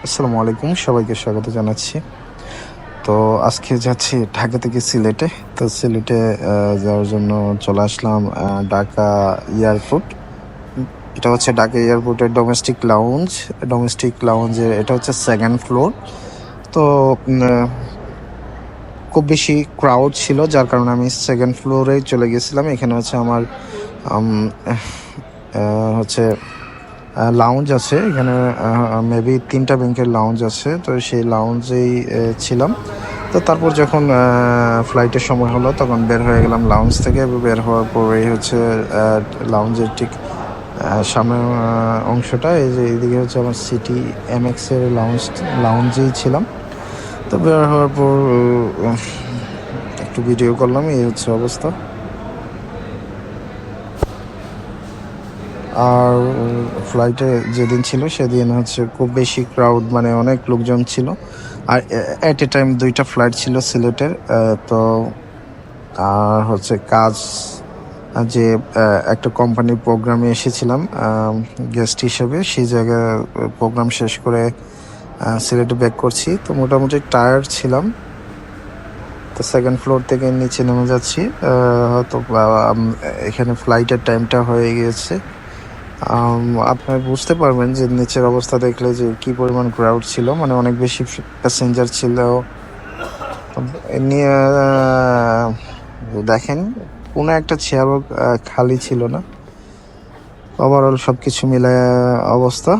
আসসালামু আলাইকুম, সবাইকে স্বাগত জানাচ্ছি। তো আজকে যাচ্ছি ঢাকা থেকে সিলেটে। তো সিলেটে যাওয়ার জন্য চলে আসলাম ঢাকা এয়ারপোর্ট। উম এটা হচ্ছে ঢাকা এয়ারপোর্টের ডোমেস্টিক লাউঞ্জের এটা হচ্ছে 2nd ফ্লোর। তো খুব বেশি ক্রাউড ছিল, যার কারণে আমি 2nd ফ্লোরেই চলে গেছিলাম। এখানে হচ্ছে আমার আম হচ্ছে লাউঞ্জ আছে এখানে। মেবি 3টা ব্যাংকের লাউঞ্জ আছে, তো সেই লাউঞ্জেই ছিলাম। তো তারপর যখন ফ্লাইটের সময় হলো তখন বের হয়ে গেলাম লাউঞ্জ থেকে। বের হওয়ার পরেই হচ্ছে লাউঞ্জের ঠিক সামনের অংশটা, এই যে এইদিকে হচ্ছে আমার সিটি এমএক্স এর লাউঞ্জেই ছিলাম। তো বের হওয়ার পর একটু ভিডিও করলাম, এই হচ্ছে অবস্থা। আর ফ্লাইটে যেদিন ছিল সেদিন হচ্ছে খুব বেশি ক্রাউড, মানে অনেক লোকজন ছিল। আর এট এ টাইম 2টা ফ্লাইট ছিল সিলেটের। তো আর হচ্ছে কাজ যে একটা কোম্পানির প্রোগ্রামে এসেছিলাম গেস্ট হিসেবে, সেই জায়গায় প্রোগ্রাম শেষ করে সিলেটে ব্যাক করছি। তো মোটামুটি টায়ার্ড ছিলাম। তো 2nd ফ্লোর থেকে নিচে নেমে যাচ্ছি। হয়তো এখানে ফ্লাইটের টাইমটা হয়ে গিয়েছে। আপনারা বুঝতে পারবেন যে নিচের অবস্থা দেখলে যে কি পরিমাণ ক্রাউড ছিল, মানে অনেক বেশি প্যাসেঞ্জার ছিল। নিয়ে দেখেন কোনো একটা চেয়ারও খালি ছিল না। ওভারঅল সবকিছু মিলায় অবস্থা।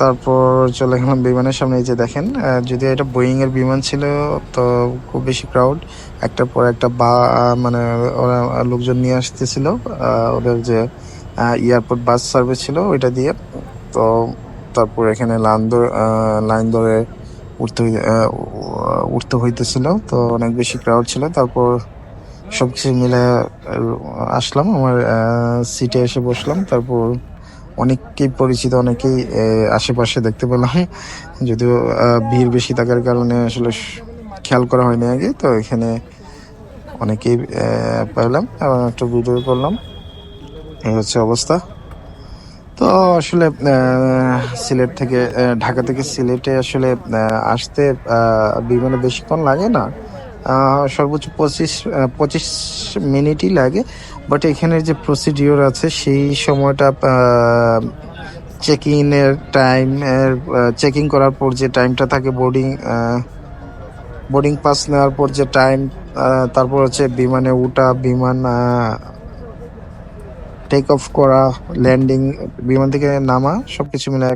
তারপর চলে গেলাম বিমানের সামনে। এই যে দেখেন, যদিও এটা বোয়িং এর বিমান ছিল, তো খুব বেশি ক্রাউড। একটার পর একটা মানে ওরা লোকজন নিয়ে আসতেছিল ওদের যে এয়ারপোর্ট বাস সার্ভিস ছিল ওইটা দিয়ে। তো তারপর এখানে লাইন ধরে উঠতে হইতেছিল, তো অনেক বেশি ক্রাউড ছিল। তারপর সবকিছু মিলে আসলাম আমার সিটে এসে বসলাম। তারপর অনেককেই পরিচিত, অনেকেই আশেপাশে দেখতে পেলাম। যদিও ভিড় বেশি থাকার কারণে আসলে খেয়াল করা হয়নি আগে। তো এখানে অনেকেই পেলাম এবং একটা ভিডিও করলাম, এই হচ্ছে অবস্থা। তো আসলে সিলেট থেকে ঢাকা থেকে সিলেটে আসলে আসতে বিমানে বেশিক্ষণ লাগে না। সর্বোচ্চ 25 মিনিটই লাগে। বাট এখানের যে প্রসিডিওর আছে সেই সময়টা, চেকিং করার পর যে টাইমটা থাকে, বোর্ডিং পাস নেওয়ার পর যে টাইম, তারপর হচ্ছে বিমানে উঠা, বিমান টেক অফ করা, ল্যান্ডিং, বিমান থেকে নামা, সবকিছু মিলে